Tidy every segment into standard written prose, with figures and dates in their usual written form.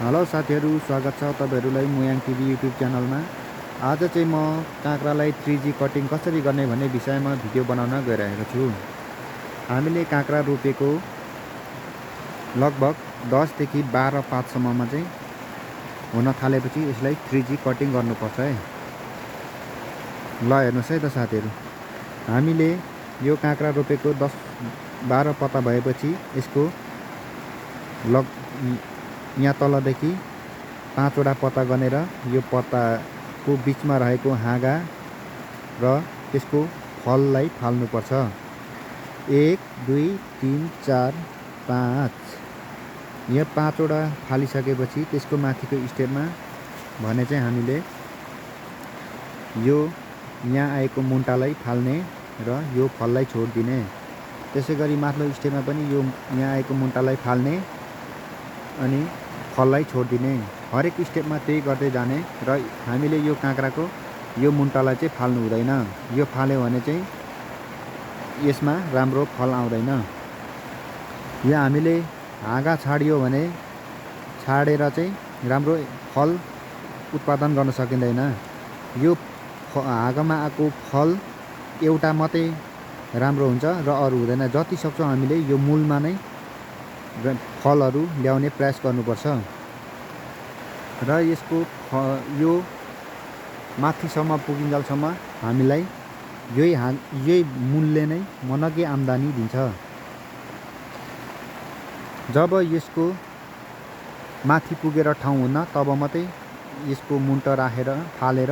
Hello साथीहरू, स्वागत छ तपाईहरुलाई मोयाङ टिभी युट्युब च्यानलमा। आज चाहिँ म काँक्रालाई 3G कटिङ कसरी गर्ने भन्ने विषयमा भिडियो बनाउन गइरहेको छु। हामीले काँक्रा रोपेको लगभग 10 देखि 12 पातसम्ममा चाहिँ हुन थालेपछि यसलाई 3G कटिङ गर्नुपर्छ है। ल हेर्नुस् है त साथीहरू, हामीले यो काँक्रा रोपेको 10-12 पत्ता भएपछि यसको यहाँ तलदेखि 5 वटा पत्ता गनेर यो पत्ताको बीचमा रहेको हाँगा र त्यसको फललाई फाल्नुपर्छ। 1 2 3 4 5 यहाँ 5 वटा फालिसकेपछि त्यसको माथिको स्टेपमा भने चाहिँ हामीले यो यहाँ आएको मुन्टालाई फाल्ने र यो फललाई छोड्दिने। त्यसैगरी माथिल्लो स्टेपमा पनि यो यहाँ आएको मुन्टालाई फाल्ने अनि फललाई छोड्दिने। हरेक स्टेपमा त्यही गर्दै जाने र हामीले यो काँक्राको यो मुन्टालाई चाहिँ फाल्नु हुँदैन। यो फाल्यो भने चाहिँ यसमा राम्रो फल आउँदैन। यहाँ हामीले हाँगा छाडियो भने छाडेर चाहिँ राम्रो फल उत्पादन गर्न सकिँदैन। यो हाँगामा आएको फल एउटा मात्रै राम्रो हुन्छ र अरू हुँदैन। जति सक्छौँ हामीले यो मूलमा नै फलहरू ल्याउने प्रयास गर्नुपर्छ र यसको यो माथिसम्म पुगिन्जेलसम्म हामीलाई यही मूलले नै मनग्गे आम्दानी दिन्छ। जब यसको माथि पुगेर ठाउँ हुन्न तब मात्रै यसको मुन्टो राखेर फालेर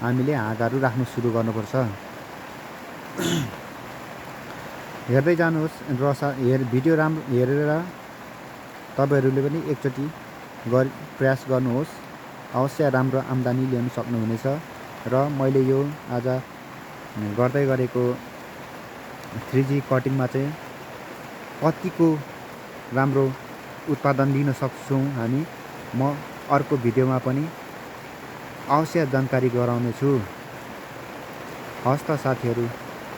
हामीले हाँगाहरू राख्नु सुरु गर्नुपर्छ। हेर्दै जानुहोस् र भिडियो राम्रो हेरेर तपाईहरुले पनि एकचोटि प्रयास गर्नुहोस्। अवश्य राम्रो आम्दानी ल्याउन सक्नुहुनेछ। र मैले यो आज गर्दै गरेको 3G कटिङमा चाहिँ कतिको राम्रो उत्पादन लिन सक्छौँ हामी म अर्को भिडियोमा पनि अवश्य जानकारी गराउने छु। हस् त साथीहरू,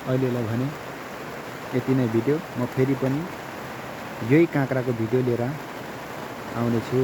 अहिलेलाई भने यति नै भिडियो। म फेरि पनि यही काँक्राको भिडियो लिएर आउने छु।